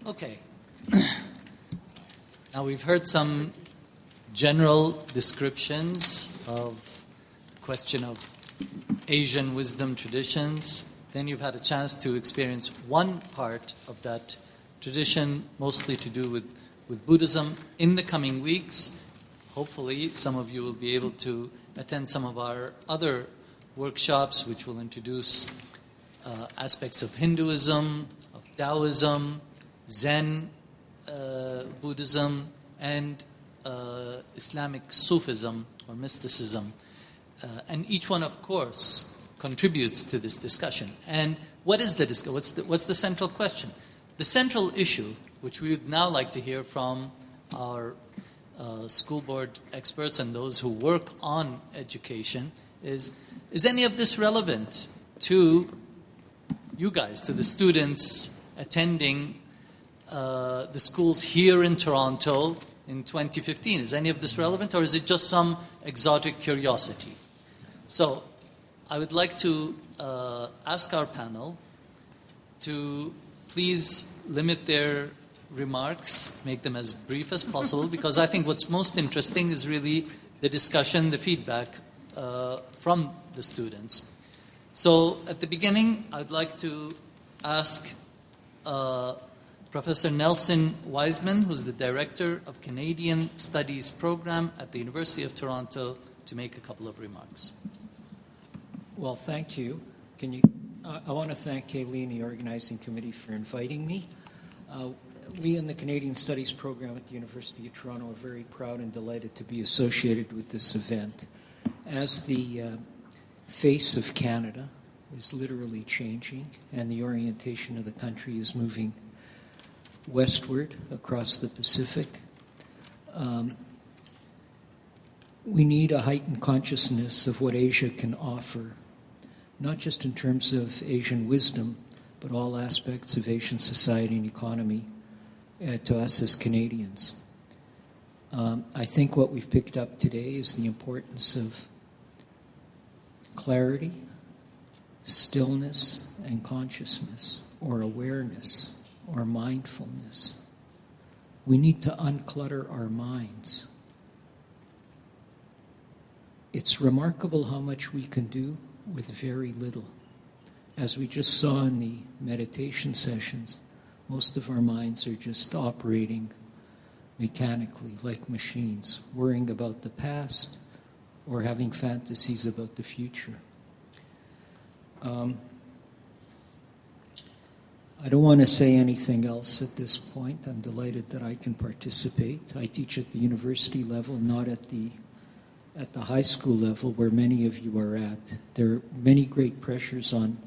Okay. Now we've heard some general descriptions of the question of Asian wisdom traditions. Then you've had a chance to experience one part of that tradition, mostly to do with Buddhism. In the coming weeks, hopefully some of you will be able to attend some of our other workshops, which will introduce aspects of Hinduism, of Taoism, Zen Buddhism, and Islamic Sufism or mysticism. And each one, of course, contributes to this discussion. And what is the discussion? What's the central question? The central issue, which we would now like to hear from our school board experts and those who work on education, is any of this relevant to you guys, to the students attending the schools here in Toronto in 2015? Is any of this relevant, or is it just some exotic curiosity? So I would like to ask our panel to please limit their remarks, make them as brief as possible, because I think what's most interesting is really the discussion, the feedback from the students. So at the beginning, I'd like to ask Professor Nelson Wiseman, who's the Director of Canadian Studies Program at the University of Toronto, to make a couple of remarks. Well, thank you. I want to thank Kaylee and the organizing committee for inviting me. We in the Canadian Studies Program at the University of Toronto are very proud and delighted to be associated with this event. As the face of Canada is literally changing and the orientation of the country is moving westward across the Pacific, we need a heightened consciousness of what Asia can offer, not just in terms of Asian wisdom, but all aspects of Asian society and economy to us as Canadians. I think what we've picked up today is the importance of clarity, stillness, and consciousness, or awareness, or mindfulness. We need to unclutter our minds. It's remarkable how much we can do with very little. As we just saw in the meditation sessions, most of our minds are just operating mechanically, like machines, worrying about the past or having fantasies about the future. I don't want to say anything else at this point. I'm delighted that I can participate. I teach at the university level, not at the high school level where many of you are at. There are many great pressures on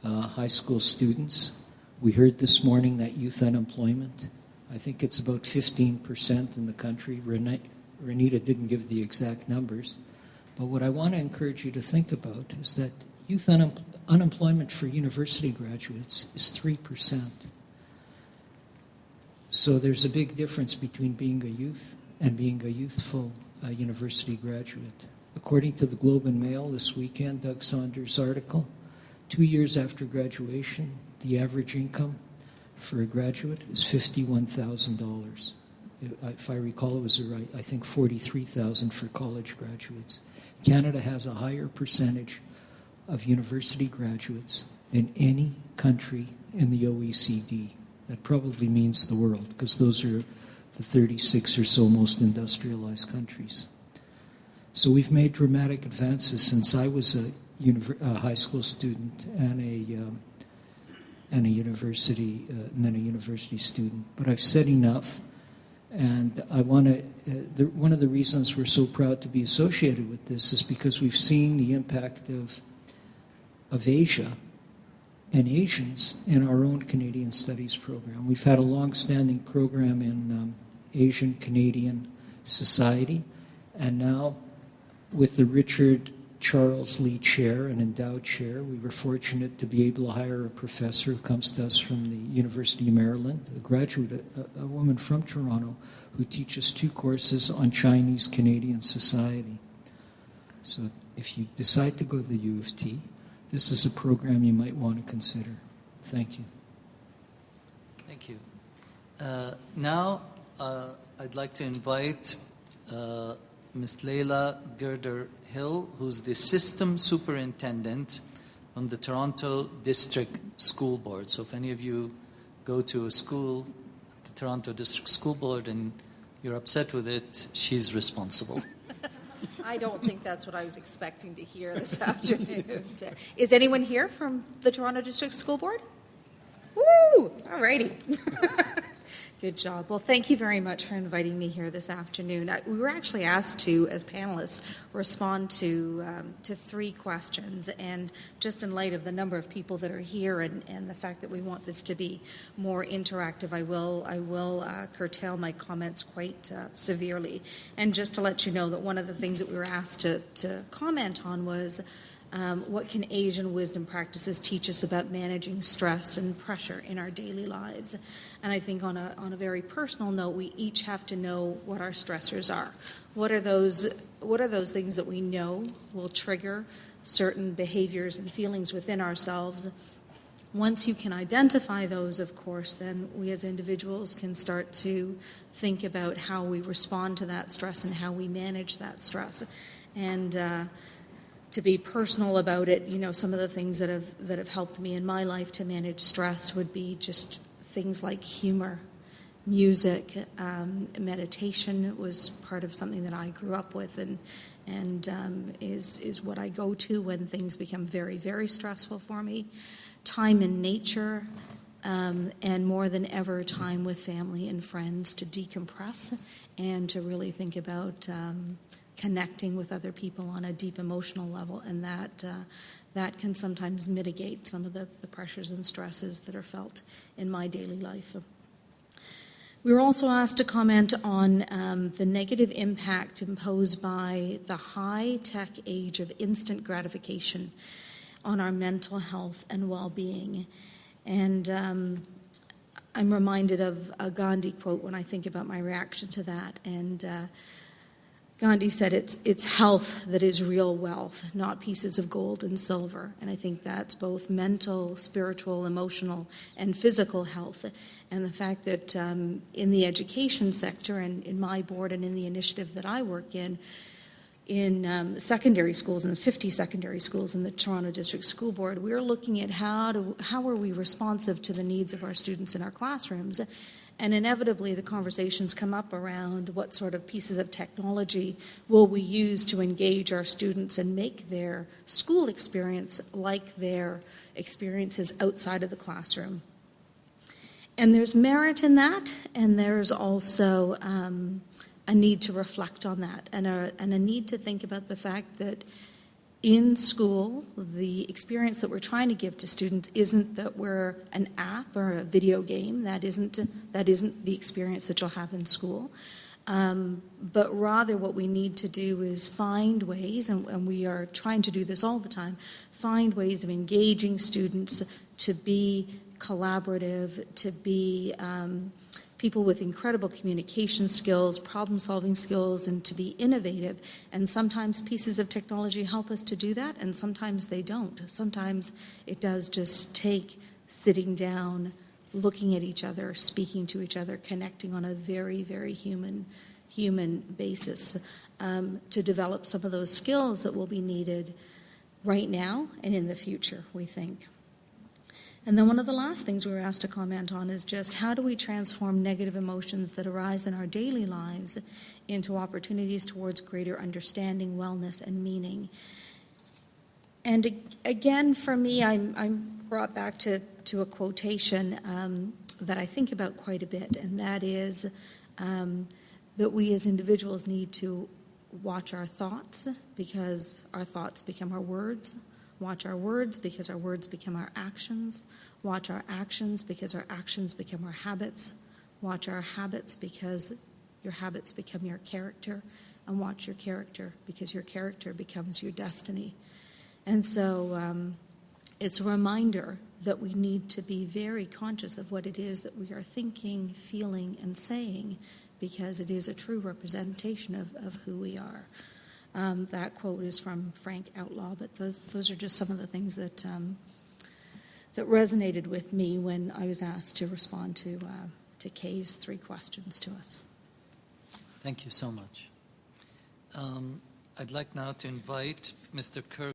high school students. We heard this morning that youth unemployment, I think it's about 15% in the country. Renita didn't give the exact numbers. But what I want to encourage you to think about is that youth unemployment for university graduates is 3%. So there's a big difference between being a youth and being a youthful university graduate. According to the Globe and Mail this weekend, Doug Saunders' article, 2 years after graduation, the average income for a graduate is $51,000. If I recall, it was I think $43,000 for college graduates. Canada has a higher percentage of university graduates than any country in the OECD. That probably means the world, because those are the 36 or so most industrialized countries. So we've made dramatic advances since I was a high school student and a university and then a university student. But I've said enough, and I want to. One of the reasons we're so proud to be associated with this is because we've seen the impact of Asia and Asians in our own Canadian Studies program. We've had a long-standing program in Asian Canadian Society, and now with the Richard Charles Lee Chair, an endowed chair, we were fortunate to be able to hire a professor who comes to us from the University of Maryland, a graduate, a woman from Toronto, who teaches 2 courses on Chinese Canadian society. So if you decide to go to the U of T, this is a program you might want to consider. Thank you. Thank you. Now, I'd like to invite Ms. Leila Girdhar-Hill, who's the System Superintendent on the Toronto District School Board. So if any of you go to a school, the Toronto District School Board, and you're upset with it, she's responsible. I don't think that's what I was expecting to hear this afternoon. Is anyone here from the Toronto District School Board? Woo! All righty. Good job. Well, thank you very much for inviting me here this afternoon. We were actually asked to, as panelists, respond to 3 questions. And just in light of the number of people that are here and the fact that we want this to be more interactive, I will curtail my comments quite severely. And just to let you know that one of the things that we were asked to comment on was what can Asian wisdom practices teach us about managing stress and pressure in our daily lives? And I think on a very personal note, we each have to know what our stressors are. What are those things that we know will trigger certain behaviors and feelings within ourselves? Once you can identify those, of course, then we as individuals can start to think about how we respond to that stress and how we manage that stress. And to be personal about it, some of the things that have helped me in my life to manage stress would be just things like humor, music, meditation was part of something that I grew up with and is what I go to when things become very, very stressful for me. Time in nature, and more than ever, time with family and friends to decompress and to really think about connecting with other people on a deep emotional level, and that can sometimes mitigate some of the pressures and stresses that are felt in my daily life. We were also asked to comment on the negative impact imposed by the high-tech age of instant gratification on our mental health and well-being. And I'm reminded of a Gandhi quote when I think about my reaction to that. And Gandhi said, it's health that is real wealth, not pieces of gold and silver. And I think that's both mental, spiritual, emotional, and physical health. And the fact that in the education sector and in my board and in the initiative that I work in secondary schools, in the 50 secondary schools in the Toronto District School Board, we're looking at how are we responsive to the needs of our students in our classrooms. And inevitably, the conversations come up around what sort of pieces of technology will we use to engage our students and make their school experience like their experiences outside of the classroom. And there's merit in that, and there's also a need to reflect on that, and a need to think about the fact that in school, the experience that we're trying to give to students isn't that we're an app or a video game. That isn't the experience that you'll have in school. But rather what we need to do is find ways, and we are trying to do this all the time, find ways of engaging students to be collaborative, to be people with incredible communication skills, problem-solving skills, and to be innovative. And sometimes pieces of technology help us to do that, and sometimes they don't. Sometimes it does just take sitting down, looking at each other, speaking to each other, connecting on a very, very human basis to develop some of those skills that will be needed right now and in the future, we think. And then one of the last things we were asked to comment on is just how do we transform negative emotions that arise in our daily lives into opportunities towards greater understanding, wellness, and meaning. And again, for me, I'm brought back to a quotation that I think about quite a bit, and that is that we as individuals need to watch our thoughts because our thoughts become our words. Watch our words because our words become our actions. Watch our actions because our actions become our habits. Watch our habits because your habits become your character. And watch your character because your character becomes your destiny. And so it's a reminder that we need to be very conscious of what it is that we are thinking, feeling, and saying, because it is a true representation of who we are. That quote is from Frank Outlaw, but those are just some of the things that resonated with me when I was asked to respond to to Kay's 3 questions to us. Thank you so much. I'd like now to invite Mr. Kirk